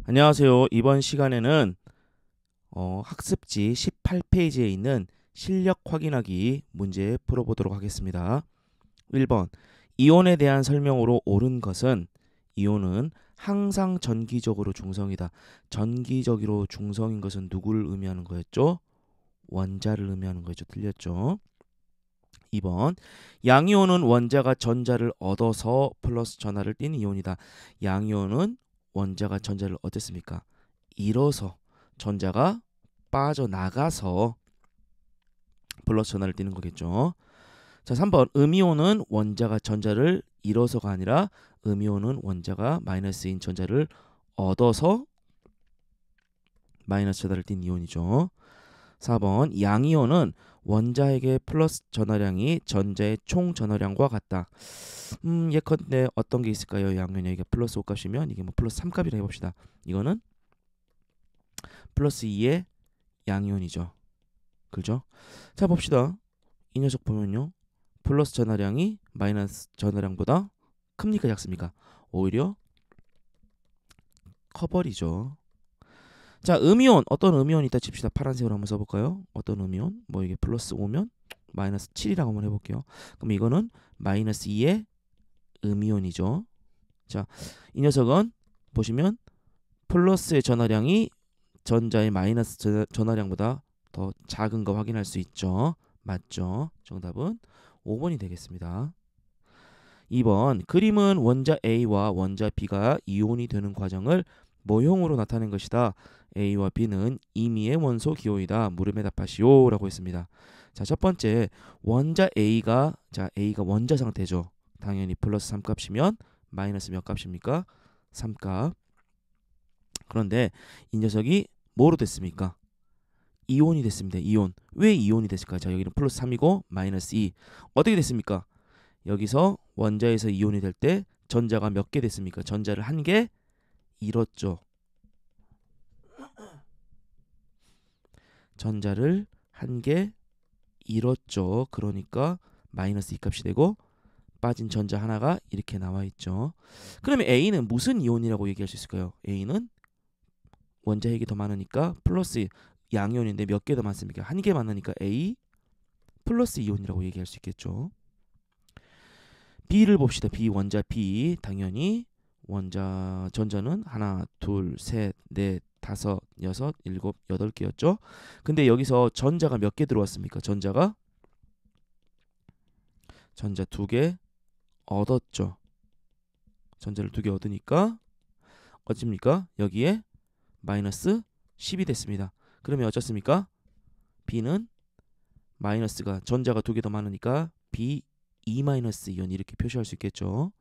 안녕하세요. 이번 시간에는 학습지 18페이지에 있는 실력 확인하기 문제 풀어보도록 하겠습니다. 1번 이온에 대한 설명으로 옳은 것은 이온은 항상 전기적으로 중성이다. 전기적으로 중성인 것은 누구를 의미하는 거였죠? 원자를 의미하는 거죠. 틀렸죠? 2번 양이온은 원자가 전자를 얻어서 플러스 전하를 띤 이온이다. 양이온은 원자가 전자를 어땠습니까? 잃어서 전자가 빠져나가서 플러스 전하를 띠는 거겠죠. 자, 3번 음이온은 원자가 전자를 잃어서가 아니라 음이온은 원자가 마이너스인 전자를 얻어서 마이너스 전하를 띤 이온이죠. 4번 양이온은 원자에게 플러스 전하량이 전자의 총 전하량과 같다. 예컨대 어떤 게 있을까요? 양이온이 여기가 플러스 5값이면 이게 뭐 플러스 3값이라 해봅시다. 이거는 플러스 2의 양이온이죠. 그죠? 자, 봅시다. 이 녀석 보면요. 플러스 전하량이 마이너스 전하량보다 큽니까 작습니까? 오히려 커버리죠. 자, 음이온 어떤 음이온이 있다 칩시다. 파란색으로 한번 써볼까요? 어떤 음이온? 뭐 이게 플러스 5면 마이너스 7이라고 한번 해볼게요. 그럼 이거는 마이너스 2의 음이온이죠. 자, 이 녀석은 보시면 플러스의 전하량이 전자의 마이너스 전하량보다 더 작은 거 확인할 수 있죠. 맞죠? 정답은 5번이 되겠습니다. 2번 그림은 원자 A와 원자 B가 이온이 되는 과정을 모형으로 나타낸 것이다. A와 B는 임의의 원소 기호이다. 물음에 답하시오 라고 했습니다. 자, 첫 번째 원자 A가 원자 상태죠. 당연히 플러스 3값이면 마이너스 몇 값입니까? 3값. 그런데 이 녀석이 뭐로 됐습니까? 이온이 됐습니다. 이온. 왜 이온이 됐을까요? 자, 여기는 플러스 3이고 마이너스 2. 어떻게 됐습니까? 여기서 원자에서 이온이 될 때 전자가 몇 개 됐습니까? 전자를 한 개 잃었죠. 전자를 한 개 잃었죠. 그러니까 마이너스 2값이 되고 빠진 전자 하나가 이렇게 나와 있죠. 그러면 A는 무슨 이온이라고 얘기할 수 있을까요? A는 원자 핵이 더 많으니까 플러스 양이온인데 몇 개 더 많습니까? 한 개 많으니까 A 플러스 이온이라고 얘기할 수 있겠죠. B를 봅시다. B 원자 B 당연히 원자 전자는 하나, 둘, 셋, 넷, 다섯, 여섯, 일곱, 여덟 개였죠. 근데 여기서 전자가 몇 개 들어왔습니까? 전자 두 개 얻었죠. 전자를 두 개 얻으니까 어찌입니까? 여기에 마이너스 10이 됐습니다. 그러면 어쩌습니까? B는 마이너스가 전자가 두 개 더 많으니까 B 2-이온 이렇게 표시할 수 있겠죠.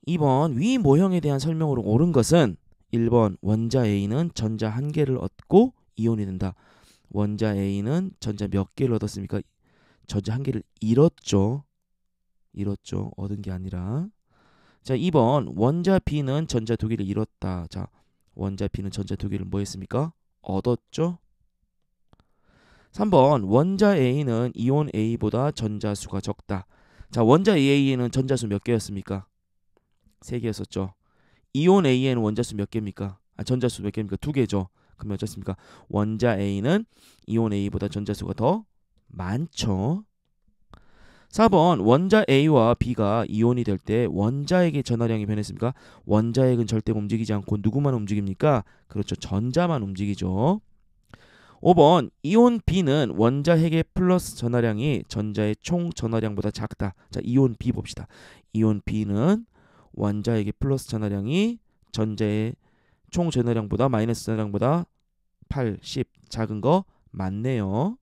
2번 위 모형에 대한 설명으로 옳은 것은 1번 원자 A는 전자 한 개를 얻고 이온이 된다. 원자 A는 전자 몇 개를 얻었습니까? 전자 한 개를 잃었죠. 얻은 게 아니라. 자, 2번 원자 B는 전자 두 개를 잃었다. 자, 원자 B는 전자 두 개를 뭐 했습니까? 얻었죠. 3번 원자 A는 이온 A보다 전자수가 적다. 자, 원자 A에는 전자수 몇 개였습니까? 3개였었죠. 이온 A에는 원자수 몇 개입니까? 전자수 몇 개입니까? 2개죠. 그러면 어떻습니까? 원자 A는 이온 A보다 전자수가 더 많죠. 4번 원자 A와 B가 이온이 될 때 원자핵의 전하량이 변했습니까? 원자핵은 절대 움직이지 않고 누구만 움직입니까? 그렇죠. 전자만 움직이죠. 5번 이온 B는 원자핵의 플러스 전하량이 전자의 총 전하량보다 작다. 자, 이온 B 봅시다. 이온 B는 원자핵의 플러스 전하량이 전자의 총 전하량보다 마이너스 전하량보다 8, 10 작은 거 맞네요.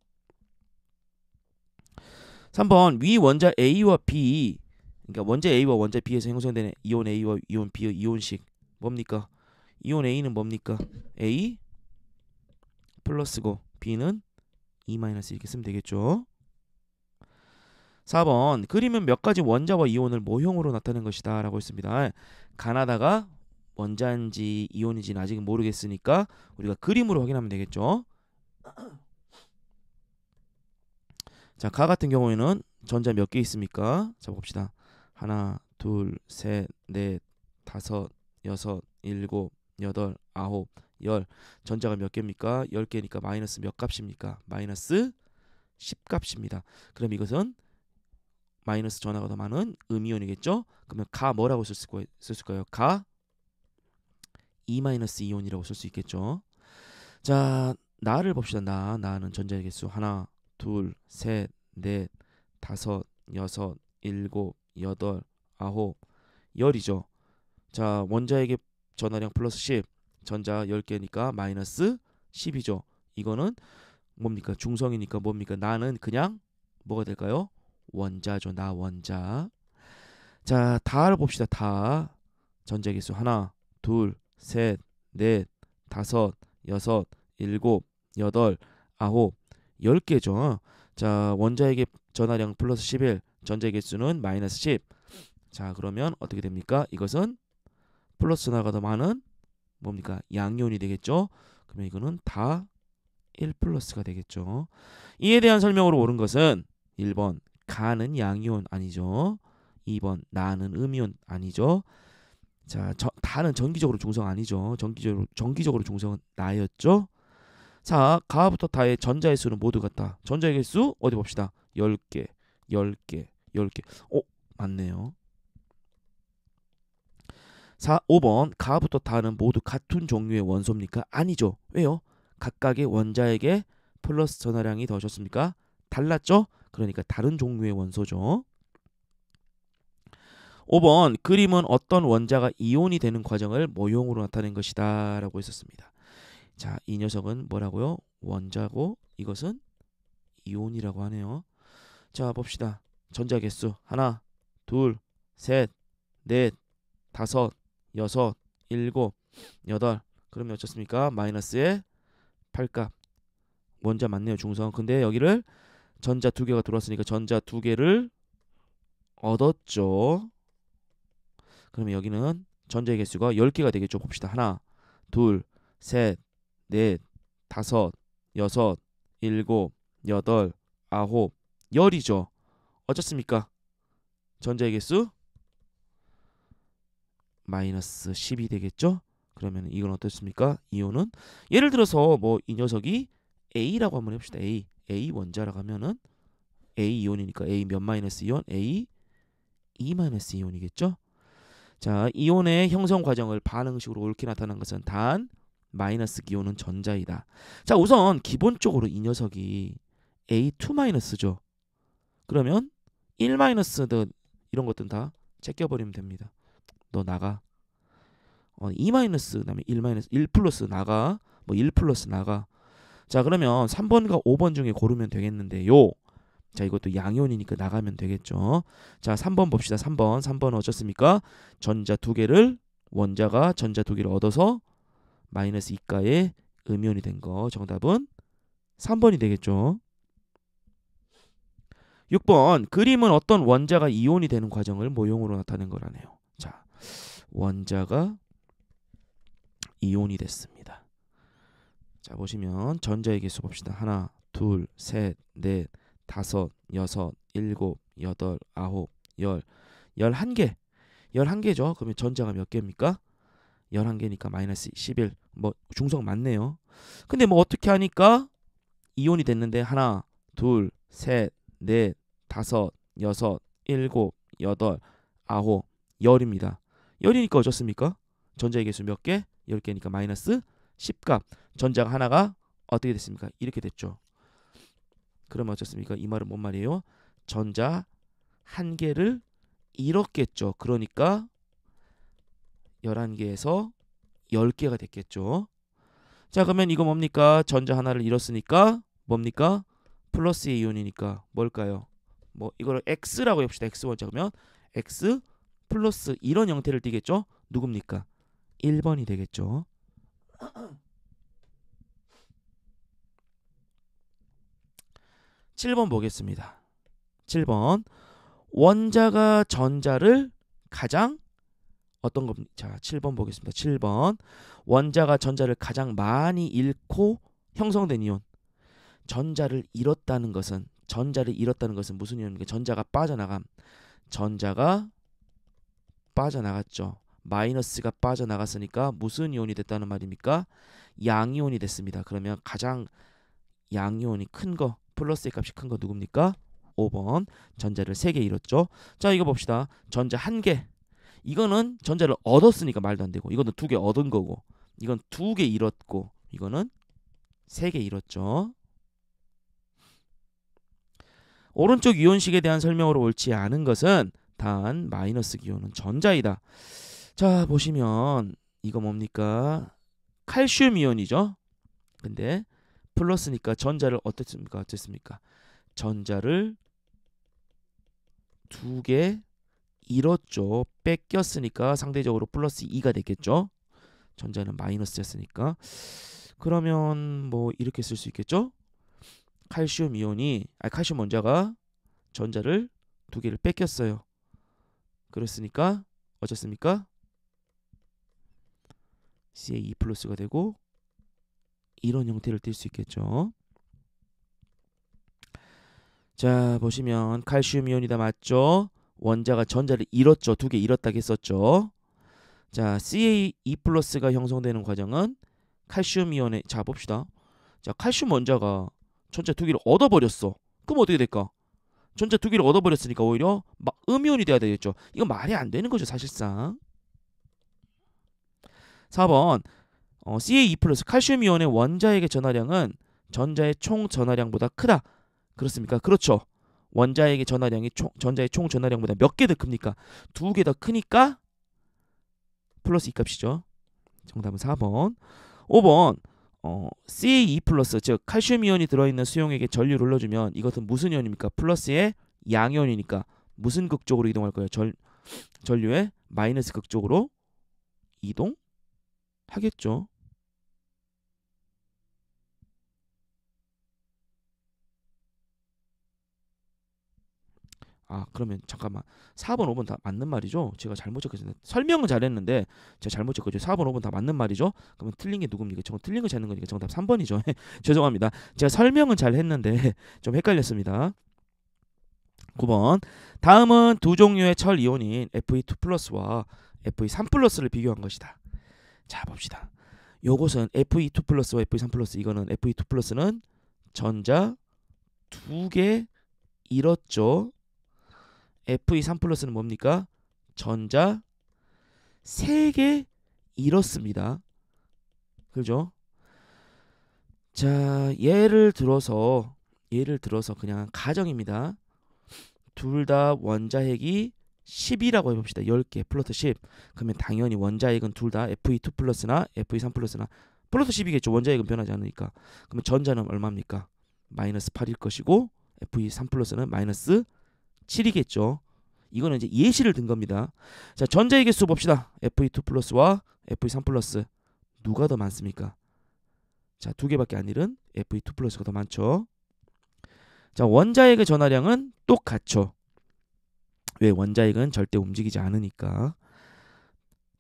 3번 위 원자 A와 B 그러니까 원자 A와 원자 B에서 형성되는 이온 A와 이온 B의 이온식 뭡니까? 이온 A는 뭡니까? A 플러스고 B는 E 마이너스 이렇게 쓰면 되겠죠. 4번 그림은 몇 가지 원자와 이온을 모형으로 나타낸 것이다 라고 했습니다. 가나다가 원자인지 이온인지는 아직은 모르겠으니까 우리가 그림으로 확인하면 되겠죠. 자, 가 같은 경우에는 전자 몇 개 있습니까? 자, 봅시다. 하나, 둘, 셋, 넷, 다섯, 여섯, 일곱, 여덟, 아홉, 열. 전자가 몇 개입니까? 10개니까 마이너스 몇 값입니까? 마이너스 10값입니다. 그럼 이것은 마이너스 전하가 더 많은 음이온이겠죠? 그러면 가 뭐라고 쓸까요? 가 2-이온이라고 쓸 수 있겠죠. 자, 나를 봅시다. 나는 전자의 개수 하나, 둘, 셋, 넷, 다섯, 여섯, 일곱, 여덟, 아홉, 열이죠. 자, 원자에게 전하량 플러스 10, 전자 10개니까 마이너스 10이죠. 이거는 뭡니까? 중성이니까 뭡니까? 나는 그냥 뭐가 될까요? 원자죠. 나 원자. 자, 다를 봅시다. 다. 전자 개수 하나, 둘, 셋, 넷, 다섯, 여섯, 일곱, 여덟, 아홉, 10개죠. 자, 원자에게 전하량 플러스 11, 전자 개수는 마이너스 10. 자, 그러면 어떻게 됩니까? 이것은 플러스 전하가 더 많은 뭡니까? 양이온이 되겠죠. 그러면 이거는 다 1 플러스가 되겠죠. 이에 대한 설명으로 옳은 것은 1번 가는 양이온 아니죠. 2번 나는 음이온 아니죠. 자, 다는 정기적으로 중성 아니죠. 정기적으로 중성은 나였죠. 자, 가부터 다의 전자의 수는 모두 같다. 전자의 개수 어디 봅시다. 10개, 10개, 10개. 맞네요. 5번 가부터 다는 모두 같은 종류의 원소입니까? 아니죠. 왜요? 각각의 원자에게 플러스 전하량이 더해졌습니까? 달랐죠? 그러니까 다른 종류의 원소죠. 5번 그림은 어떤 원자가 이온이 되는 과정을 모형으로 나타낸 것이다 라고 했었습니다. 자, 이 녀석은 뭐라고요? 원자고 이것은 이온이라고 하네요. 자, 봅시다. 전자 개수 하나, 둘, 셋, 넷, 다섯, 여섯, 일곱, 여덟. 그러면 어떻습니까? 마이너스의 8값. 원자 맞네요. 중성. 근데 여기를 전자 2개가 들어왔으니까 전자 2개를 얻었죠. 그러면 여기는 전자의 개수가 10개가 되겠죠. 봅시다. 하나, 둘, 셋, 넷, 다섯, 여섯, 일곱, 여덟, 아홉, 열이죠. 어떻습니까? 전자의 개수 마이너스 10이 되겠죠. 그러면 이건 어떻습니까? 이온은 예를 들어서 뭐 이 녀석이 A라고 한번 해봅시다. A 원자라고 하면은 A 이온이니까 A 몇 마이너스 이온? A 2 마이너스 이온이겠죠. 자, 이온의 형성 과정을 반응식으로 옳게 나타난 것은 단 마이너스 기온은 전자이다. 자, 우선 기본적으로 이 녀석이 A2 마이너스죠. 그러면 1 마이너스든 이런 것들은 다 제껴버리면 됩니다. 너 나가. 2 마이너스 그다음에 1 마이너스 1 플러스 나가. 뭐 1 플러스 나가. 자, 그러면 3번과 5번 중에 고르면 되겠는데요. 자, 이것도 양이온이니까 나가면 되겠죠. 자, 3번 봅시다. 3번은 어쩌습니까? 전자 2개를 원자가 전자 2개를 얻어서 마이너스 2가의 음이온이 된 거. 정답은 3번이 되겠죠. 6번 그림은 어떤 원자가 이온이 되는 과정을 모형으로 나타낸 거라네요. 자, 원자가 이온이 됐습니다. 자, 보시면 전자의 개수 봅시다. 하나, 둘, 셋, 넷, 다섯, 여섯, 일곱, 여덟, 아홉, 열, 11개. 11개죠. 그러면 전자가 몇 개입니까? 11개니까 마이너스 11. 뭐 중성 맞네요. 근데 뭐 어떻게 하니까 이온이 됐는데 하나, 둘, 셋, 넷, 다섯, 여섯, 일곱, 여덟, 아홉, 열입니다. 열이니까 어떻습니까? 전자의 개수 몇 개? 10개니까 마이너스 10값. 전자가 하나가 어떻게 됐습니까? 이렇게 됐죠. 그러면 어떻습니까? 이 말은 뭔 말이에요? 전자 한 개를 잃었겠죠. 그러니까 11개에서 10개가 됐겠죠. 자, 그러면 이거 뭡니까? 전자 하나를 잃었으니까 뭡니까? 플러스의 이온이니까 뭘까요? 뭐 이거를 X라고 해봅시다. X 원자 그러면 X 플러스 이런 형태를 띠겠죠? 누굽니까? 1번이 되겠죠. 7번 보겠습니다. 7번 원자가 전자를 가장 어떤 겁니까? 자, 7번 보겠습니다. 7번 원자가 전자를 가장 많이 잃고 형성된 이온. 전자를 잃었다는 것은 무슨 이온입니까? 전자가 빠져나갔죠. 마이너스가 빠져나갔으니까 무슨 이온이 됐다는 말입니까? 양이온이 됐습니다. 그러면 가장 양이온이 큰 거, 플러스의 값이 큰 거 누굽니까? 5번. 전자를 3개 잃었죠. 자, 이거 봅시다. 전자 1개. 이거는 전자를 얻었으니까 말도 안 되고, 이거는 2개 얻은 거고, 이건 2개 잃었고, 이거는 3개 잃었죠. 오른쪽 이온식에 대한 설명으로 옳지 않은 것은 단 마이너스 기호는 전자이다. 자, 보시면 이거 뭡니까? 칼슘 이온이죠. 근데 플러스니까 전자를 어땠습니까? 어땠습니까? 전자를 2개 잃었죠. 뺏겼으니까 상대적으로 플러스 2가 됐겠죠. 전자는 마이너스였으니까. 그러면 뭐 이렇게 쓸 수 있겠죠? 칼슘 이온이 칼슘 원자가 전자를 2개를 뺏겼어요. 그랬으니까 어쨌습니까? CA2 플러스가 되고 이런 형태를 띌 수 있겠죠. 자, 보시면 칼슘 이온이다 맞죠? 원자가 전자를 잃었죠. 2개 잃었다고 했었죠. 자, CA2 플러스가 형성되는 과정은 칼슘 이온의, 자 봅시다. 자, 칼슘 원자가 전자 2개를 얻어버렸어. 그럼 어떻게 될까? 전자 2개를 얻어버렸으니까 오히려 음이온이 돼야 되겠죠. 이건 말이 안 되는 거죠, 사실상. 4번 CA2 플러스 칼슘 이온의 원자에게 전하량은 전자의 총 전하량보다 크다. 그렇습니까? 그렇죠. 원자에게 전하량이 전자의 총 전하량보다 몇 개 더 큽니까? 2개 더 크니까 플러스 2 값이죠. 정답은 4번. 5번 CA2 플러스 즉 칼슘 이온이 들어있는 수용액에 전류를 흘러주면 이것은 무슨 이온입니까? 플러스의 양이온이니까 무슨 극 쪽으로 이동할 거예요? 전류의 마이너스 극 쪽으로 이동하겠죠. 그러면 잠깐만. 4번, 5번 다 맞는 말이죠? 제가 잘못 적었어요. 설명은 잘했는데 제가 잘못 적었죠. 4번, 5번 다 맞는 말이죠? 그러면 틀린 게 누굽니까? 저건 틀린 거 찾는 거니까 정답 3번이죠. 죄송합니다. 제가 설명은 잘했는데 좀 헷갈렸습니다. 9번. 다음은 두 종류의 철 이온인 Fe2 플러스와 Fe3 플러스를 비교한 것이다. 자, 봅시다. 요것은 Fe2 플러스와 Fe3 플러스, 이거는 Fe2 플러스는 전자 2개 잃었죠. Fe3 플러스는 뭡니까? 전자 3개 잃었습니다. 그죠? 자, 예를 들어서 그냥 가정입니다. 둘 다 원자핵이 10이라고 해봅시다. 10개 플러스 10. 그러면 당연히 원자핵은 둘 다 Fe2 플러스나 Fe3 플러스나 플러스 10이겠죠. 원자핵은 변하지 않으니까. 그러면 전자는 얼마입니까? 마이너스 8일 것이고 Fe3 플러스는 마이너스 7이겠죠. 이거는 이제 예시를 든 겁니다. 자, 전자의 개수 봅시다. Fe2 플러스와 Fe3 플러스 누가 더 많습니까? 자, 2개밖에 안 잃은 Fe2 플러스가 더 많죠. 자, 원자핵의 전하량은 똑같죠. 왜? 원자핵은 절대 움직이지 않으니까.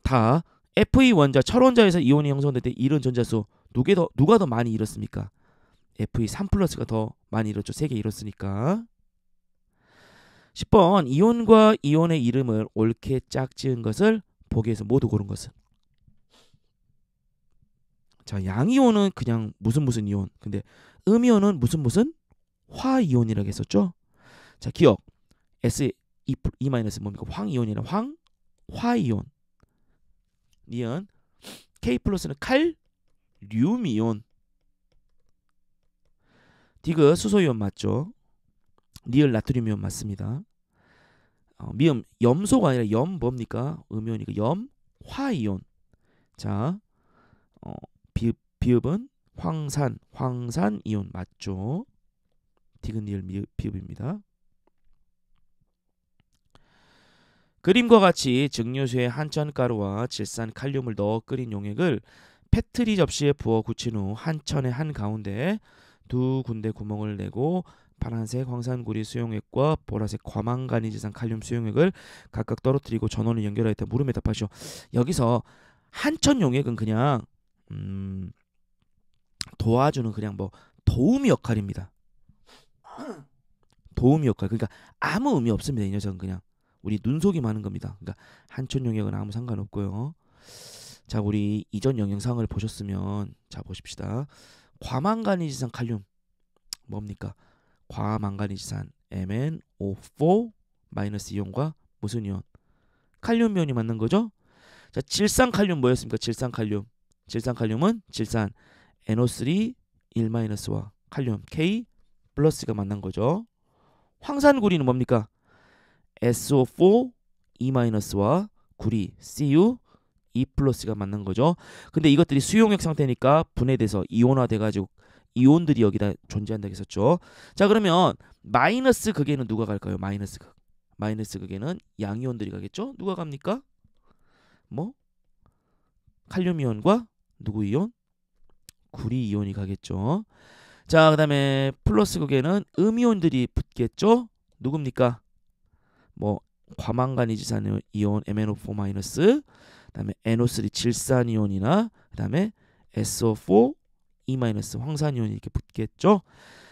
다 Fe 원자, 철 원자에서 이온이 형성될 때 잃은 전자수 누가 더 많이 잃었습니까? Fe3 플러스가 더 많이 잃었죠. 3개 잃었으니까. 10번 이온과 이온의 이름을 옳게 짝지은 것을 보기에서 모두 고른 것은. 자, 양이온은 그냥 무슨 이온. 근데 음이온은 무슨 화이온이라고 했었죠. 자, 기억. S2 뭡니까? 황이온이라 화이온. 니은 K 플러스는 칼륨이온. 디귿 수소이온 맞죠? 니을 나트륨이온 맞습니다. 미음 염소가 아니라 염 뭡니까? 음이온이니까 염 화이온. 자, 비읍은 황산이온 맞죠? 디귿 니을 비읍입니다. 그림과 같이 증류수에 한천가루와 질산 칼륨을 넣어 끓인 용액을 페트리 접시에 부어 굳힌 후 한천의 한가운데 두 군데 구멍을 내고 파란색 황산구리 수용액과 보라색 과망간이지산 칼륨 수용액을 각각 떨어뜨리고 전원을 연결하였다. 물음에 답하시오. 여기서 한천 용액은 그냥 도와주는 그냥 뭐 도우미 역할입니다. 도우미 역할. 그러니까 아무 의미 없습니다. 이 녀석은 그냥 우리 눈속이 많은 겁니다. 그러니까 한촌 용액은 아무 상관없고요. 자, 우리 이전 영상을 보셨으면 자 보십시다. 과망가니지산 칼륨 뭡니까? 과망가니지산 MnO4 마이너스 이온과 무슨 이온? 칼륨 이온이 맞는 거죠? 자, 질산칼륨 뭐였습니까? 질산칼륨은 질산 NO3 1-와 칼륨 K 플러스가 만난 거죠. 황산구리는 뭡니까? SO4 2-와 구리 Cu 2+가 만난 거죠. 근데 이것들이 수용액 상태니까 분해돼서 이온화돼 가지고 이온들이 여기다 존재한다고 했었죠. 자, 그러면 마이너스 극에는 누가 갈까요? 마이너스 극. 마이너스 극에는 양이온들이 가겠죠? 누가 갑니까? 뭐? 칼륨 이온과 누구 이온? 구리 이온이 가겠죠. 자, 그다음에 플러스 극에는 음이온들이 붙겠죠? 누굽니까? 뭐 과망가니지산 이온 MnO4-, 그다음에 NO3 질산 이온이나 그다음에 SO4 2- 황산 이온이 이렇게 붙겠죠.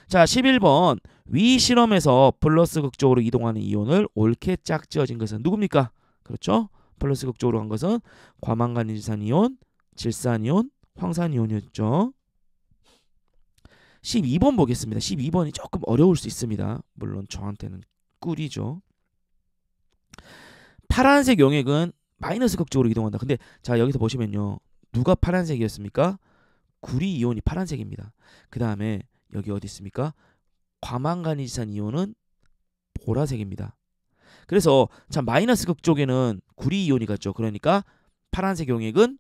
자, 11번 위 실험에서 플러스 극 쪽으로 이동하는 이온을 옳게 짝지어진 것은 누굽니까? 그렇죠? 플러스 극 쪽으로 간 것은 과망가니지산 이온, 질산 이온, 황산 이온이었죠. 12번 보겠습니다. 12번이 조금 어려울 수 있습니다. 물론 저한테는 꿀이죠. 파란색 용액은 마이너스 극 쪽으로 이동한다. 근데 자, 여기서 보시면요. 누가 파란색이었습니까? 구리 이온이 파란색입니다. 그 다음에 여기 어디 있습니까? 과망가니지산 이온은 보라색입니다. 그래서 자, 마이너스 극 쪽에는 구리 이온이 갔죠. 그러니까 파란색 용액은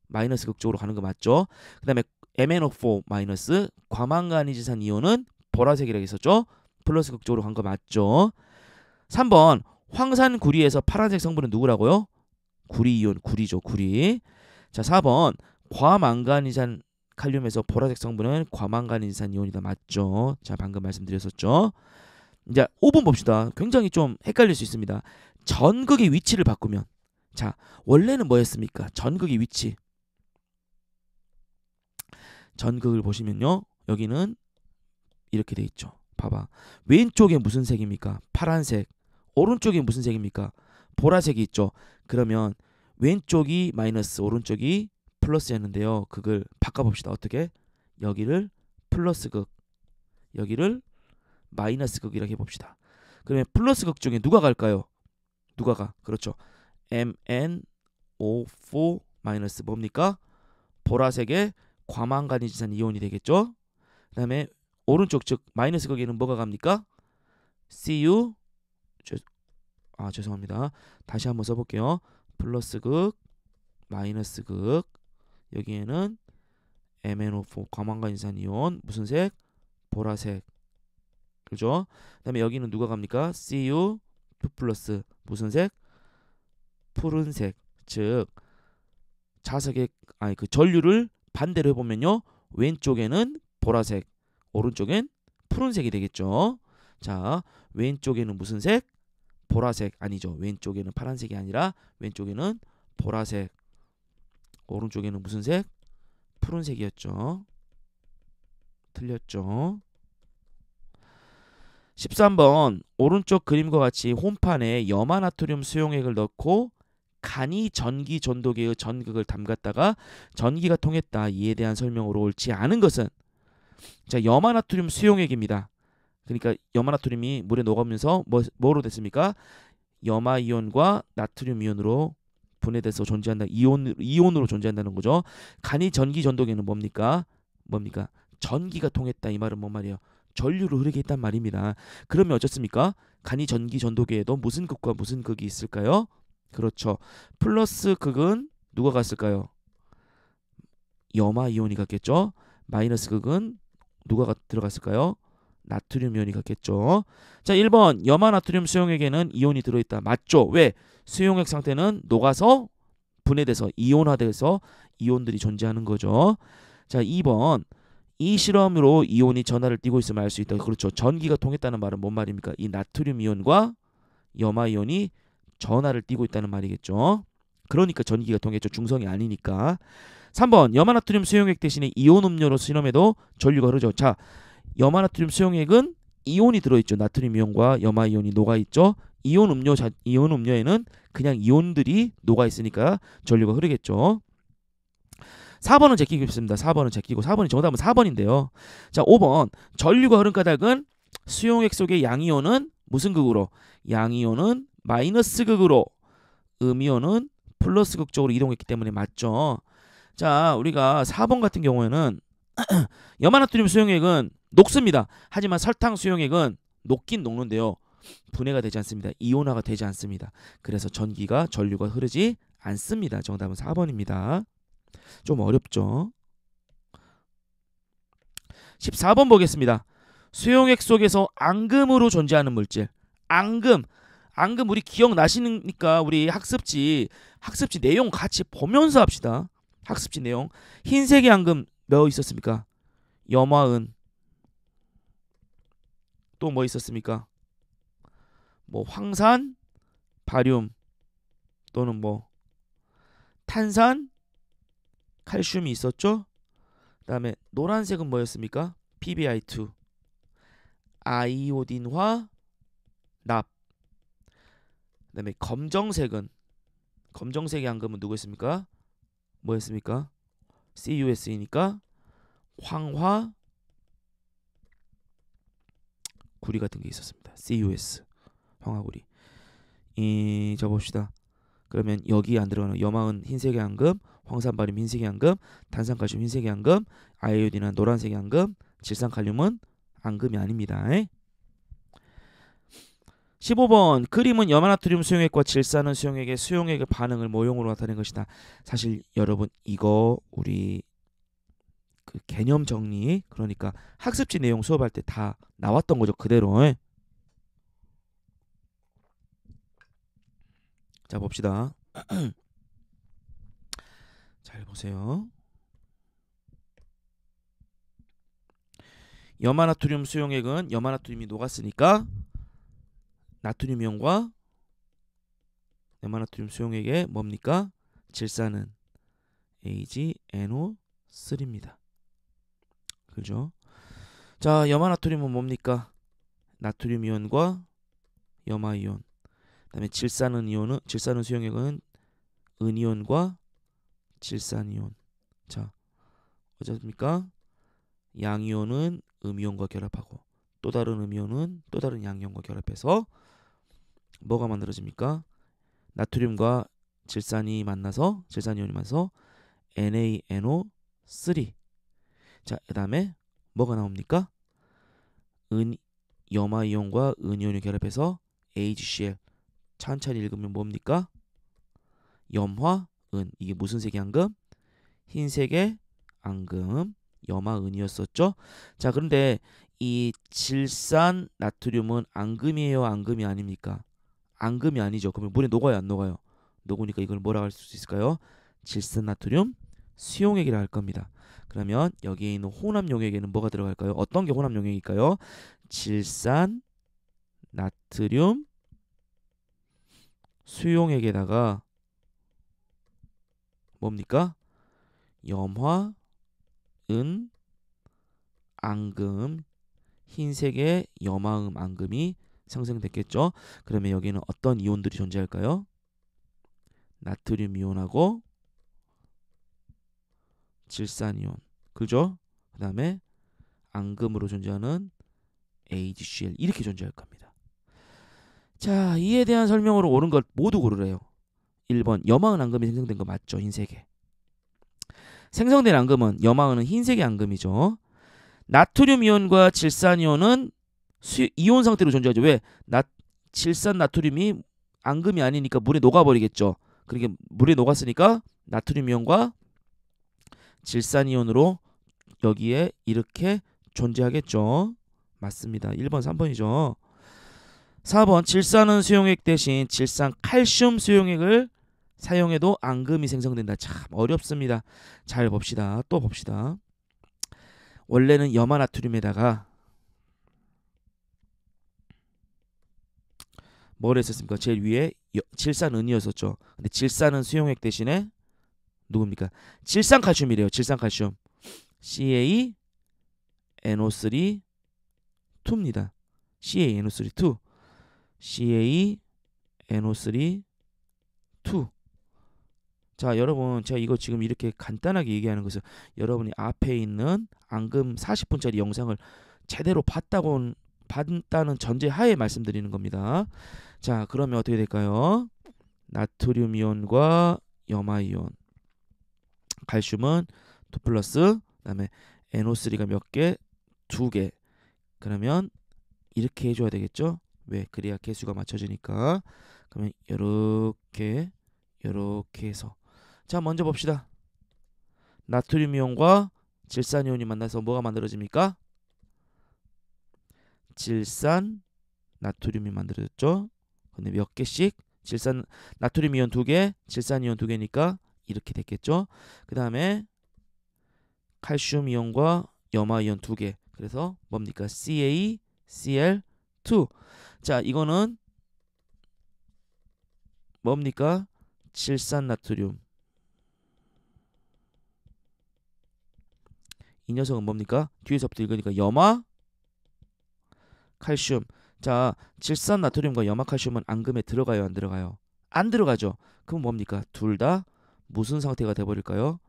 마이너스 극 쪽으로 가는 거 맞죠? 그 다음에 MnO4- 과망가니지산 이온은 보라색이라고 했었죠. 플러스 극 쪽으로 간 거 맞죠? 3번 황산 구리에서 파란색 성분은 누구라고요? 구리 이온, 구리죠, 구리. 자, 4번 과망가니산 칼륨에서 보라색 성분은 과망가니산 이온이다. 맞죠? 자, 방금 말씀드렸었죠. 이제 5번 봅시다. 굉장히 좀 헷갈릴 수 있습니다. 전극의 위치를 바꾸면, 자, 원래는 뭐였습니까? 전극의 위치. 전극을 보시면요, 여기는 이렇게 돼 있죠. 봐봐. 왼쪽에 무슨 색입니까? 파란색. 오른쪽에 무슨 색입니까? 보라색이 있죠. 그러면 왼쪽이 마이너스, 오른쪽이 플러스였는데요. 그걸 바꿔봅시다. 어떻게? 여기를 플러스 극, 여기를 마이너스 극이라고 해봅시다. 그러면 플러스 극 중에 누가 갈까요? 누가 가? 그렇죠. MnO4- 뭡니까? 보라색의 과망가니지산 이온이 되겠죠. 그 다음에 오른쪽 즉 마이너스 극에는 뭐가 갑니까? Cu 죄송합니다. 다시 한번 써볼게요. 플러스 극, 마이너스 극. 여기에는 MnO4 과망가니산 이온 무슨 색? 보라색. 그죠? 그다음에 여기는 누가 갑니까? Cu2+ 무슨 색? 푸른색. 즉 자석의 그 전류를 반대로 해보면요, 왼쪽에는 보라색, 오른쪽엔 푸른색이 되겠죠. 자, 왼쪽에는 무슨 색? 보라색. 아니죠. 왼쪽에는 파란색이 아니라 왼쪽에는 보라색, 오른쪽에는 무슨 색? 푸른색이었죠. 틀렸죠. 13번 오른쪽 그림과 같이 홈판에 염화나트륨 수용액을 넣고 간이 전기 전도기의 전극을 담갔다가 전기가 통했다. 이에 대한 설명으로 옳지 않은 것은, 자, 염화나트륨 수용액입니다. 그러니까 염화나트륨이 물에 녹으면서 뭐로 됐습니까? 염화이온과 나트륨 이온으로 분해돼서 존재한다. 이온으로 존재한다는 거죠. 간이 전기 전도기는 뭡니까? 전기가 통했다. 이 말은 뭔 말이에요? 전류로 흐르게 했단 말입니다. 그러면 어쩌습니까? 간이 전기 전도기에도 무슨 극과 무슨 극이 있을까요? 그렇죠. 플러스 극은 누가 갔을까요? 염화 이온이 갔겠죠. 마이너스 극은 누가 들어갔을까요? 나트륨 이온이 갔겠죠. 자, 1번 염화 나트륨 수용액에는 이온이 들어있다. 맞죠? 왜? 수용액 상태는 녹아서 분해돼서 이온화돼서 이온들이 존재하는 거죠. 자, 2번 이 실험으로 이온이 전하를 띠고 있음을 알 수 있다. 그렇죠. 전기가 통했다는 말은 뭔 말입니까? 이 나트륨 이온과 염화 이온이 전하를 띠고 있다는 말이겠죠. 그러니까 전기가 통했죠. 중성이 아니니까. 3번 염화나트륨 수용액 대신에 이온 음료로 실험해도 전류가 흐르죠. 자, 염화나트륨 수용액은 이온이 들어있죠. 나트륨 이온과 염화 이온이 녹아있죠. 이온 음료에는 그냥 이온들이 녹아 있으니까 전류가 흐르겠죠. 4번은 제끼고 있습니다. 4번은 제끼고 4번이 정답은 4번인데요. 자, 5번 전류가 흐른 까닭은 수용액 속의 양이온은 무슨 극으로? 양이온은 마이너스 극으로, 음이온은 플러스 극 쪽으로 이동했기 때문에 맞죠. 자, 우리가 4번 같은 경우에는 염화나트륨 수용액은 녹습니다. 하지만 설탕 수용액은 녹긴 녹는데요. 분해가 되지 않습니다. 이온화가 되지 않습니다. 그래서 전류가 흐르지 않습니다. 정답은 4번입니다. 좀 어렵죠. 14번 보겠습니다. 수용액 속에서 앙금으로 존재하는 물질. 앙금 우리 기억나시니까 우리 학습지 내용 같이 보면서 합시다. 학습지 내용. 흰색의 앙금 몇 있었습니까? 염화은. 또 뭐 있었습니까? 뭐 황산, 바륨 또는 뭐 탄산, 칼슘이 있었죠. 그다음에 노란색은 뭐였습니까? PbI2, 아이오딘화, 납. 그다음에 검정색의 앙금은 누구였습니까? 뭐였습니까? CuS이니까 황화, 구리 같은 게 있었습니다. CuS, 황화구리. 자 봅시다. 그러면 여기 안 들어가는 염화은 흰색의 앙금, 황산바륨 흰색의 앙금, 탄산칼슘 흰색의 앙금, 아이오딘은 노란색의 앙금, 질산칼륨은 앙금이 아닙니다. 15번 그림은 염화나트륨 수용액과 질산은 수용액의 반응을 모형으로 나타낸 것이다. 사실 여러분 이거 우리 그 개념 정리, 그러니까 학습지 내용 수업할 때 다 나왔던 거죠. 그대로. 자 봅시다. 잘 보세요. 염화나트륨 수용액은 염화나트륨이 녹았으니까 나트륨 이온과 염화나트륨 수용액의 뭡니까? 질산은 AgNO3입니다. 그죠? 자, 염화나트륨은 뭡니까? 나트륨 이온과 염화 이온. 그다음에 질산 수용액은 은이온과 질산 이온. 자, 어떻습니까? 양이온은 음이온과 결합하고 또 다른 음이온은 또 다른 양이온과 결합해서 뭐가 만들어집니까? 나트륨과 질산이온이 만나서 NaNO3. 자, 그다음에 뭐가 나옵니까? 염화이온과 은이온이 결합해서 AgCl. 천천히 읽으면 뭡니까? 염화은. 이게 무슨 색의 앙금? 흰색의 앙금, 염화은이었었죠. 자, 그런데 이 질산 나트륨은 앙금이에요, 앙금이 아닙니까? 앙금이 아니죠. 그러면 물에 녹아요, 안 녹아요? 녹으니까 이걸 뭐라고 할 수 있을까요? 질산 나트륨 수용액이라 할 겁니다. 그러면 여기에 있는 혼합 용액에는 뭐가 들어갈까요? 어떤 게 혼합 용액일까요? 질산 나트륨 수용액에다가 뭡니까? 염화, 은, 앙금, 흰색의 염화음 앙금이 생성됐겠죠. 그러면 여기는 어떤 이온들이 존재할까요? 나트륨 이온하고 질산 이온. 그죠? 그 다음에 앙금으로 존재하는 AgCl 이렇게 존재할 겁니다. 자, 이에 대한 설명으로 옳은 것 모두 고르래요. 1번 염화은 앙금이 생성된 거 맞죠? 흰색에. 생성된 앙금은 염화은은 흰색의 앙금이죠. 나트륨 이온과 질산 이온은 이온 상태로 존재하죠. 왜? 질산 나트륨이 앙금이 아니니까 물에 녹아버리겠죠. 그러니까 물에 녹았으니까 나트륨 이온과 질산 이온으로 여기에 이렇게 존재하겠죠. 맞습니다. 1번 3번이죠. 4번 질산은 수용액 대신 질산 칼슘 수용액을 사용해도 앙금이 생성된다. 참 어렵습니다. 잘 봅시다. 또 봅시다. 원래는 염화나트륨에다가 뭘 했었습니까? 제일 위에 질산은이었었죠. 근데 질산은 수용액 대신에 누굽니까? 질산칼슘이래요. 질산칼슘. CaNO3 2입니다. CaNO3 2. NO3 2. 자, 여러분 제가 이거 지금 이렇게 간단하게 얘기하는 것은 여러분이 앞에 있는 앙금 40분짜리 영상을 제대로 봤다는 전제 하에 말씀드리는 겁니다. 자, 그러면 어떻게 될까요? 나트륨 이온과 염화 이온, 칼슘은 2 플러스, 그다음에 NO3가 몇 개? 2개. 그러면 이렇게 해줘야 되겠죠? 왜? 그래야 개수가 맞춰지니까. 그러면 이렇게 해서, 자, 먼저 봅시다. 나트륨 이온과 질산 이온이 만나서 뭐가 만들어집니까? 질산 나트륨이 만들어졌죠. 근데 몇 개씩? 질산 나트륨 이온 2개, 질산 이온 2개니까 이렇게 됐겠죠. 그 다음에 칼슘 이온과 염화 이온 2개. 그래서 뭡니까? CaCl2. 자, 이거는 뭡니까? 질산 나트륨. 이 녀석은 뭡니까? 뒤에서부터 읽으니까 염화 칼슘. 자, 질산 나트륨과 염화 칼슘은 앙금에 들어가요, 안 들어가요? 안 들어가죠. 그럼 뭡니까? 둘 다 무슨 상태가 돼버릴까요?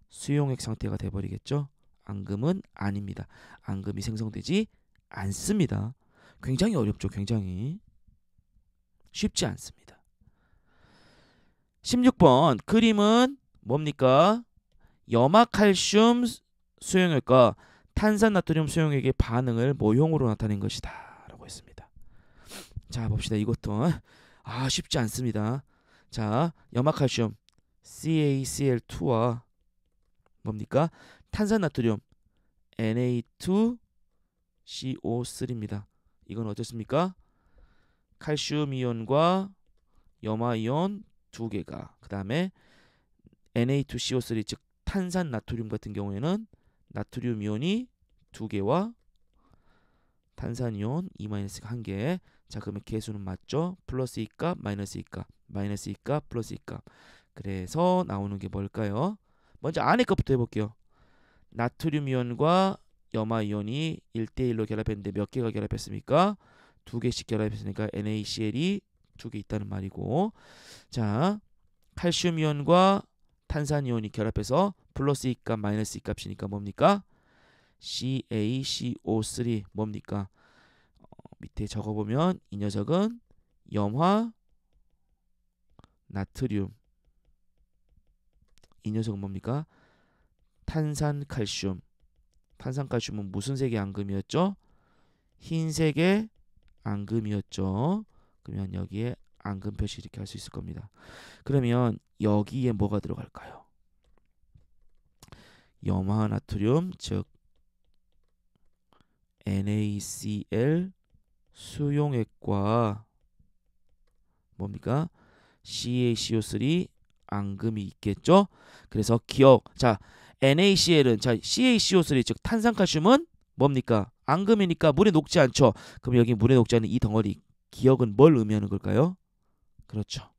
수용액 상태가 돼버리겠죠. 앙금은 아닙니다. 앙금이 생성되지 않습니다. 굉장히 어렵죠. 굉장히 쉽지 않습니다. 16번 그림은 뭡니까? 염화칼슘 수용액과 탄산나트륨 수용액의 반응을 모형으로 나타낸 것이다 라고 했습니다. 자, 봅시다. 이것도 쉽지 않습니다. 자, 염화칼슘 CaCl2와 뭡니까? 탄산나트륨 Na2CO3입니다. 이건 어떻습니까? 칼슘 이온과 염화 이온 2개가, 그 다음에 Na2CO3 즉 탄산나트륨 같은 경우에는 나트륨 이온이 2개와 탄산 이온 2-가 1개. 자, 그러면 개수는 맞죠? 플러스 2값 마이너스 2값, 마이너스 2값 플러스 2값. 그래서 나오는 게 뭘까요? 먼저 안에 것부터 해볼게요. 나트륨 이온과 염화 이온이 1대1로 결합했는데 몇 개가 결합했습니까? 2개씩 결합했으니까 NaCl이 2개 있다는 말이고, 자, 칼슘 이온과 탄산 이온이 결합해서 플러스 2값 마이너스 2값이니까 뭡니까? CaCO3 뭡니까? 밑에 적어보면 이 녀석은 염화 나트륨, 이 녀석은 뭡니까? 탄산칼슘. 탄산칼슘은 무슨 색의 앙금이었죠? 흰색의 앙금이었죠. 그러면 여기에 앙금 표시 이렇게 할 수 있을 겁니다. 그러면 여기에 뭐가 들어갈까요? 염화 나트륨 즉 NaCl 수용액과 뭡니까? CaCO3 앙금이 있겠죠. 그래서 기억. 자, NaCl은, 자, CaCO3 즉 탄산칼슘은 뭡니까? 앙금이니까 물에 녹지 않죠. 그럼 여기 물에 녹지 않는 이 덩어리 기억은 뭘 의미하는 걸까요? 그렇죠.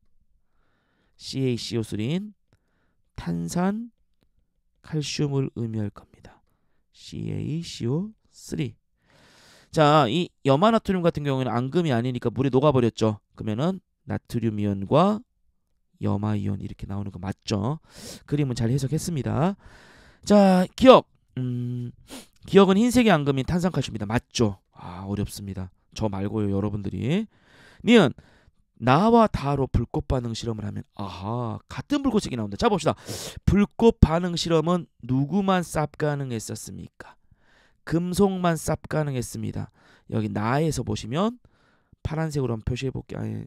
CaCO3인 탄산 칼슘을 의미할 겁니다. CaCO3. 자, 이 염화나트륨 같은 경우에는 앙금이 아니니까 물에 녹아버렸죠. 그러면은 나트륨 이온과 염화 이온 이렇게 나오는 거 맞죠? 그림은 잘 해석했습니다. 자, 기억. 기억은 흰색의 앙금인 탄산칼슘입니다. 맞죠? 어렵습니다. 저 말고요, 여러분들이. 니은 나와 다로 불꽃 반응 실험을 하면 같은 불꽃색이 나온다. 자, 봅시다. 불꽃 반응 실험은 누구만 쌉 가능했었습니까? 금속만 쌉 가능했습니다. 여기 나에서 보시면 파란색으로 한번 표시해 볼게요.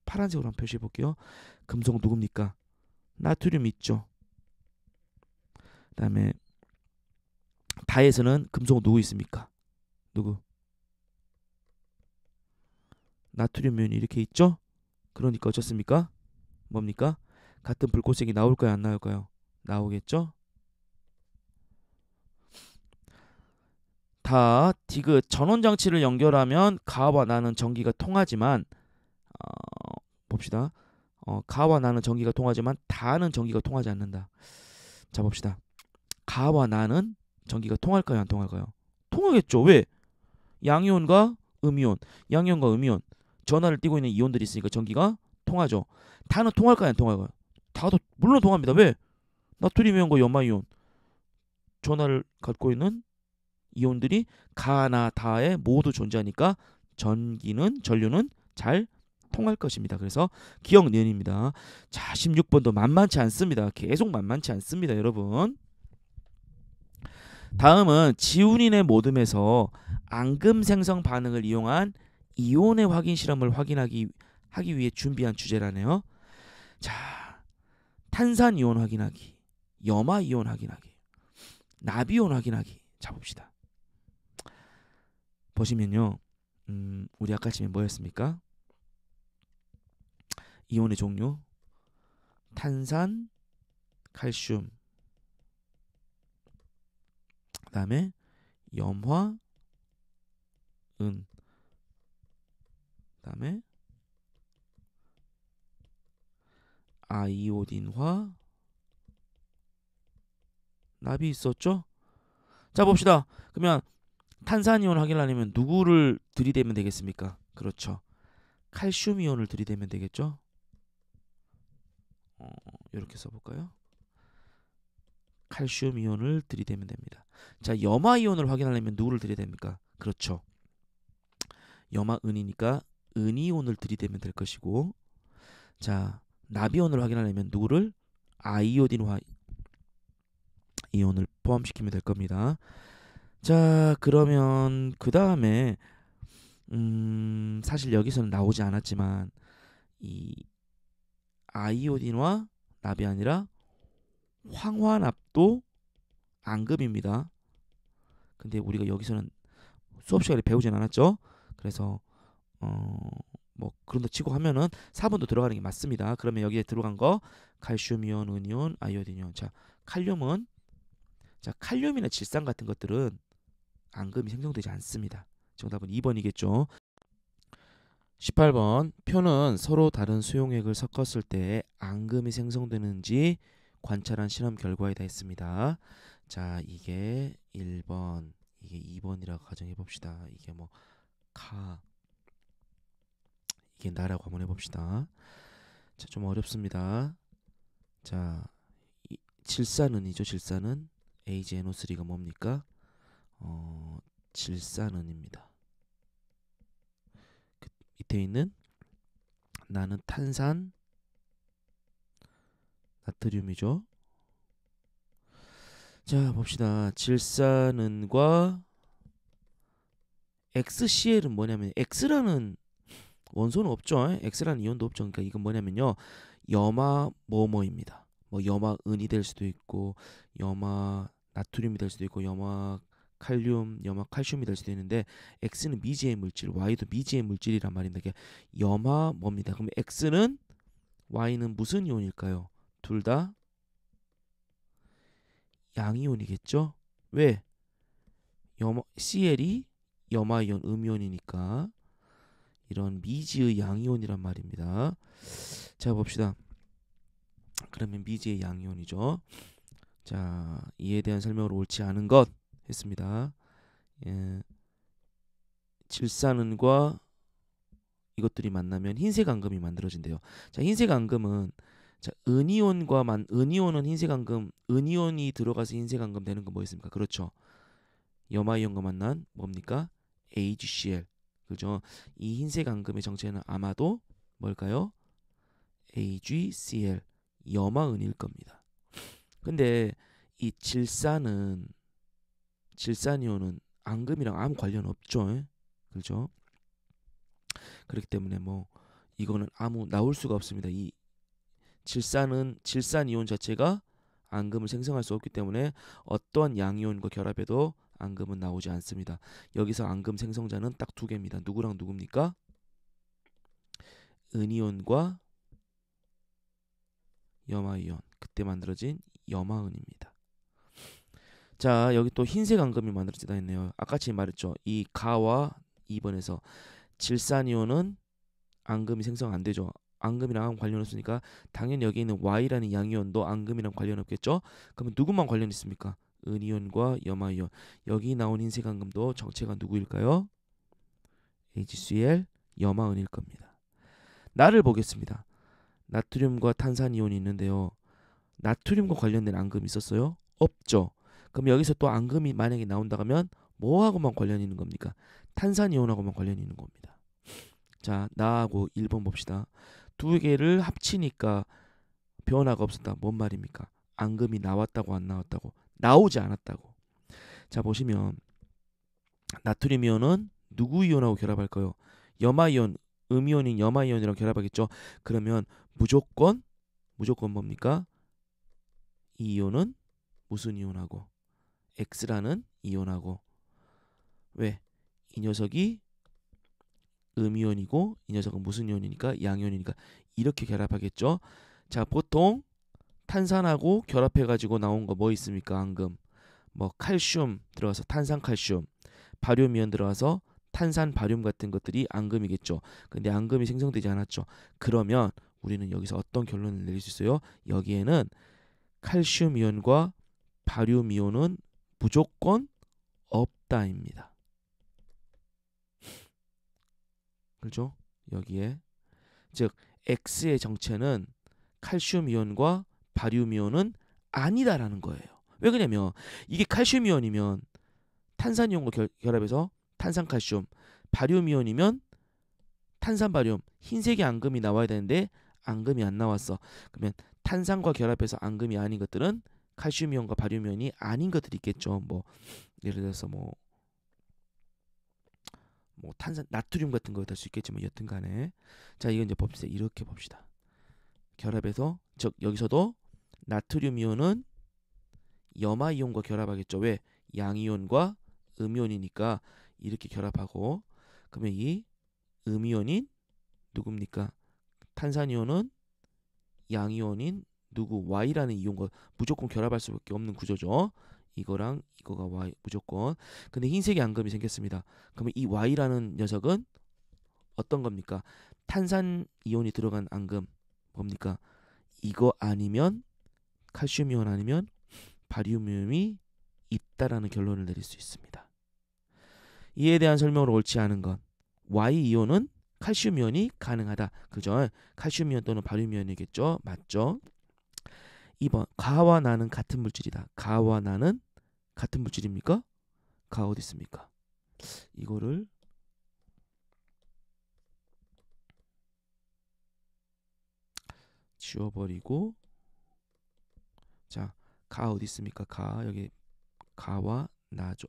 파란색으로 한번 표시해 볼게요. 금속 누굽니까? 나트륨 있죠. 그다음에 다에서는 금속 누구 있습니까? 누구? 나트륨 이온이 이렇게 있죠? 그러니까 어떻습니까? 뭡니까? 같은 불꽃색이 나올까요? 안 나올까요? 나오겠죠? 다 디귿 전원장치를 연결하면 가와 나는 전기가 통하지만 봅시다. 가와 나는 전기가 통하지만 다는 전기가 통하지 않는다. 자, 봅시다. 가와 나는 전기가 통할까요? 안 통할까요? 통하겠죠. 왜? 양이온과 음이온, 양이온과 음이온 전하를 띠고 있는 이온들이 있으니까 전기가 통하죠. 다는 통할까요, 안 통할까요? 다도 물론 통합니다. 왜? 나트륨 이온과 염화 이온 전하를 갖고 있는 이온들이 가나 다에 모두 존재하니까 전류는 잘 통할 것입니다. 그래서 기억 니은입니다. 자, 16번도 만만치 않습니다. 계속 만만치 않습니다, 여러분. 다음은 지운인의 모듬에서 앙금 생성 반응을 이용한 이온의 확인 실험을 하기 위해 준비한 주제라네요. 자, 탄산 이온 확인하기, 염화 이온 확인하기, 나비이온 확인하기. 자, 봅시다. 보시면요, 우리 아까쯤에 뭐였습니까? 이온의 종류, 탄산, 칼슘, 그 다음에 염화, 은, 그 다음에 아이오딘화, 납이 있었죠? 자, 봅시다. 그러면 탄산이온 확인하려면 누구를 들이대면 되겠습니까? 그렇죠. 칼슘 이온을 들이대면 되겠죠? 이렇게 써볼까요? 칼슘 이온을 들이대면 됩니다. 자, 염화 이온을 확인하려면 누구를 들이댑니까? 그렇죠. 염화 은이니까 은이온을 들이대면 될 것이고, 자, 나비온을 확인하려면 누구를? 아이오딘화 이온을 포함시키면 될 겁니다. 자, 그러면 그 다음에 사실 여기서는 나오지 않았지만 이 아이오딘과 납이 아니라 황화납도 앙금입니다. 근데 우리가 여기서는 수업 시간에 배우진 않았죠. 그래서 뭐 그런다 치고 하면은 4번도 들어가는 게 맞습니다. 그러면 여기에 들어간 거 칼슘 이온, 은이온, 아이오딘 이온. 자, 칼륨은 칼륨이나 질산 같은 것들은 앙금이 생성되지 않습니다. 정답은 2번이겠죠. 18번 표는 서로 다른 수용액을 섞었을 때 앙금이 생성되는지 관찰한 실험 결과이다 했습니다. 자, 이게 1번, 이게 2번이라고 가정해 봅시다. 이게 뭐 이게 나라고 한번 해봅시다. 자, 좀 어렵습니다. 자, 질산은이죠. 질산은 AgNO3가 뭡니까? 질산은입니다. 그 밑에 있는 나는 탄산 나트륨이죠. 자, 봅시다. 질산은과 XCl은 뭐냐면 X라는 원소는 없죠. X라는 이온도 없죠. 그러니까 이건 뭐냐면요, 염화 뭐뭐입니다. 뭐 염화 은이 될 수도 있고 염화 나트륨이 될 수도 있고 염화 칼륨, 염화 칼슘이 될 수도 있는데 X는 미지의 물질, Y도 미지의 물질이란 말입니다. 이게 염화 뭐입니다. 그럼 X는 Y는 무슨 이온일까요? 둘 다 양이온이겠죠? 왜? Cl이 염화이온, 음이온이니까 이런 미지의 양이온이란 말입니다. 자, 봅시다. 그러면 미지의 양이온이죠. 자, 이에 대한 설명으로 옳지 않은 것 했습니다. 예. 질산은과 이것들이 만나면 흰색 앙금이 만들어진대요. 자, 흰색 앙금은 은이온은 흰색 앙금, 은이온이 들어가서 흰색 앙금 되는 건 뭐 있습니까? 그렇죠. 염화이온과 만난 뭡니까? AgCl. 그죠? 이 흰색 앙금의 정체는 아마도 뭘까요? AgCl, 염화은일 겁니다. 근데 이 질산이온은 앙금이랑 아무 관련 없죠. 그렇죠? 그렇기 때문에 뭐 이거는 나올 수가 없습니다. 이 질산이온 자체가 앙금을 생성할 수 없기 때문에 어떠한 양이온과 결합해도 앙금은 나오지 않습니다. 여기서 앙금 생성자는 딱 두 개입니다. 누구랑 누굽니까? 은이온과 염화이온. 그때 만들어진 염화은입니다. 자, 여기 또 흰색 앙금이 만들어지다 했네요. 아까처럼 말했죠. 이 가와 2번에서 질산이온은 앙금이 생성 안 되죠. 앙금이랑 아무 관련 없으니까 당연히 여기 있는 Y라는 양이온도 앙금이랑 관련 없겠죠. 그러면 누구만 관련 있습니까? 은이온과 염화이온. 여기 나온 흰색 앙금도 정체가 누구일까요? AgCl, 염화은일 겁니다. 나를 보겠습니다. 나트륨과 탄산이온이 있는데요. 나트륨과 관련된 앙금이 있었어요? 없죠. 그럼 여기서 또 앙금이 만약에 나온다 하면 뭐하고만 관련이 있는 겁니까? 탄산이온하고만 관련이 있는 겁니다. 자, 나하고 1번 봅시다. 두 개를 합치니까 변화가 없었다. 뭔 말입니까? 앙금이 나왔다고 안 나왔다고? 나오지 않았다고. 자, 보시면 나트륨 이온은 누구 이온하고 결합할까요? 염화이온, 음이온인 염화이온이랑 결합하겠죠. 그러면 무조건 뭡니까? 이 이온은 무슨 이온하고? X라는 이온하고. 왜? 이 녀석이 음이온이고 이 녀석은 무슨 이온이니까? 양이온이니까 이렇게 결합하겠죠. 자, 보통 탄산하고 결합해가지고 나온 거 뭐 있습니까? 앙금. 뭐 칼슘 들어가서 탄산칼슘, 바륨이온 들어가서 탄산 바륨 같은 것들이 앙금이겠죠. 근데 앙금이 생성되지 않았죠. 그러면 우리는 여기서 어떤 결론을 내릴 수 있어요? 여기에는 칼슘 이온과 바륨 이온은 무조건 없다입니다. 그렇죠? 여기에 즉 X의 정체는 칼슘 이온과 바륨 이온은 아니다라는 거예요. 왜 그러냐면 이게 칼슘 이온이면 탄산 이온과 결합해서 탄산칼슘, 바륨 이온이면 탄산 바륨, 흰색의 앙금이 나와야 되는데 앙금이 안 나왔어. 그러면 탄산과 결합해서 앙금이 아닌 것들은 칼슘 이온과 바륨 이온이 아닌 것들이 있겠죠. 뭐 예를 들어서 뭐 탄산 나트륨 같은 거 될 수 있겠지만 여튼간에 자 이건 이제 봅시다. 이렇게 봅시다. 결합해서 즉 여기서도 나트륨 이온은 염화 이온과 결합하겠죠. 왜? 양이온과 음이온이니까 이렇게 결합하고 그러면 이 음이온인 누굽니까? 탄산이온은 양이온인 누구? Y라는 이온과 무조건 결합할 수밖에 없는 구조죠. 이거랑 이거가 Y 무조건. 근데 흰색의 앙금이 생겼습니다. 그러면 이 Y라는 녀석은 어떤 겁니까? 탄산 이온이 들어간 앙금 뭡니까? 이거 아니면 칼슘 이온 아니면 바륨 이온이 있다라는 결론을 내릴 수 있습니다. 이에 대한 설명으로 옳지 않은 건 Y 이온은 칼슘 이온이 가능하다. 그죠? 칼슘 이온 또는 바륨 이온이겠죠? 맞죠? 2번 가와 나는 같은 물질이다. 가와 나는 같은 물질입니까? 가 어디 있습니까? 이거를 지워버리고 자, 가 어디 있습니까? 가 여기 가와 나죠.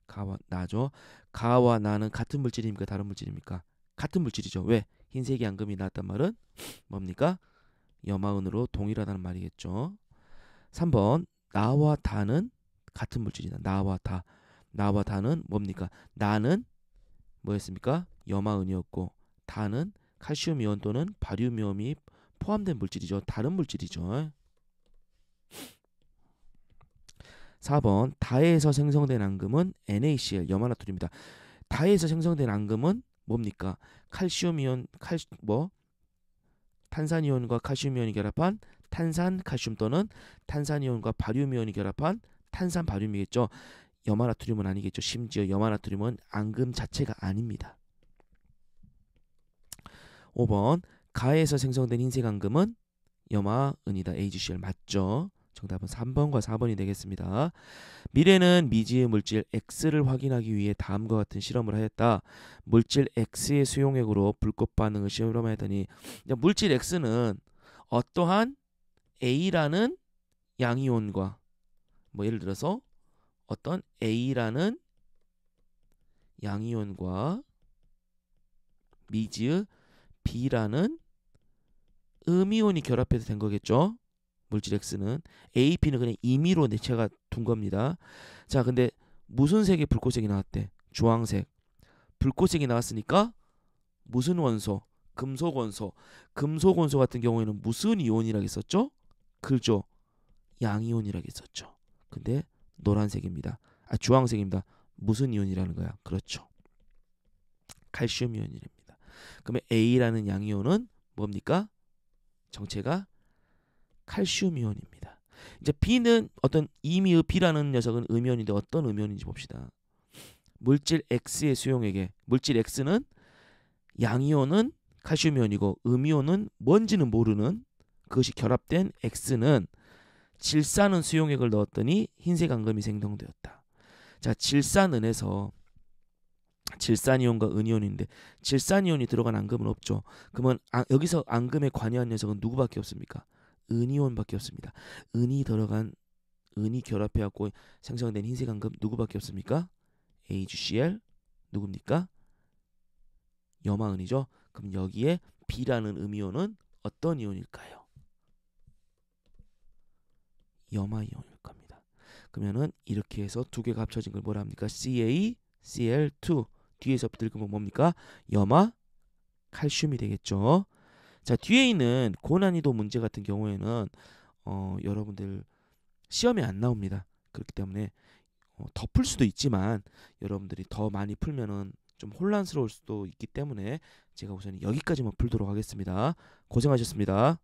가와 나죠. 가와 나는 같은 물질입니까? 다른 물질입니까? 같은 물질이죠. 왜? 흰색이 앙금이 나왔단 말은 뭡니까? 염화은으로 동일하다는 말이겠죠. 3번 나와 다는 같은 물질이다. 나와 다. 나와 다는 뭡니까? 나는 뭐였습니까? 염화은이었고 다는 칼슘 이온 또는 바륨 이온이 포함된 물질이죠. 다른 물질이죠. 4번 다에서 생성된 앙금은 NaCl 염화나트륨입니다. 다에서 생성된 앙금은 뭡니까? 칼슘 이온 탄산 이온과 칼슘 이온이 결합한 탄산 칼슘 또는 탄산 이온과 바륨 이온이 결합한 탄산 바륨이겠죠. 염화나트륨은 아니겠죠. 심지어 염화나트륨은 앙금 자체가 아닙니다. 5번 가에서 생성된 흰색 앙금은 염화은이다. AgCl 맞죠? 정답은 3번과 4번이 되겠습니다. 미래는 미지의 물질 X를 확인하기 위해 다음과 같은 실험을 하였다. 물질 X의 수용액으로 불꽃 반응을 실험하였더니 물질 X는 어떠한 A라는 양이온과 예를 들어서 어떤 A라는 양이온과 미지의 B라는 음이온이 결합해서 된 거겠죠. 물질 X는 AP는 그냥 임의로 제가 둔 겁니다. 자, 근데 무슨 색의 불꽃색이 나왔대? 주황색. 불꽃색이 나왔으니까 무슨 원소? 금속 원소. 금속 원소 같은 경우에는 무슨 이온이라고 했었죠? 그죠? 양이온이라고 했었죠. 근데 노란색입니다. 주황색입니다. 무슨 이온이라는 거야? 그렇죠. 칼슘 이온입니다. 그러면 A라는 양이온은 뭡니까? 정체가 칼슘 이온입니다. 이제 B는 어떤 이미의 B라는 녀석은 음이온인데 어떤 음이온인지 봅시다. 물질 X의 수용액에 물질 X는 양이온은 칼슘이온이고 음이온은 뭔지는 모르는 그것이 결합된 X는 질산은 수용액을 넣었더니 흰색 앙금이 생성되었다. 자, 질산은에서 질산이온과 은이온인데 질산이온이 들어간 앙금은 없죠. 그러면 여기서 앙금에 관여한 녀석은 누구밖에 없습니까? 은이온밖에 없습니다. 은이 결합해갖고 생성된 흰색 앙금 누구밖에 없습니까? HCl 누굽니까? 염화은이죠. 그럼 여기에 B라는 음이온은 어떤 이온일까요? 염화이온일 겁니다. 그러면은 이렇게 해서 두 개가 합쳐진 걸 뭐라 합니까? CaCl2 뒤에서 늙으면 뭡니까? 염화 칼슘이 되겠죠. 자, 뒤에 있는 고난이도 문제 같은 경우에는 여러분들 시험에 안 나옵니다. 그렇기 때문에 더 풀 수도 있지만 여러분들이 더 많이 풀면은 좀 혼란스러울 수도 있기 때문에 제가 우선 여기까지만 풀도록 하겠습니다. 고생하셨습니다.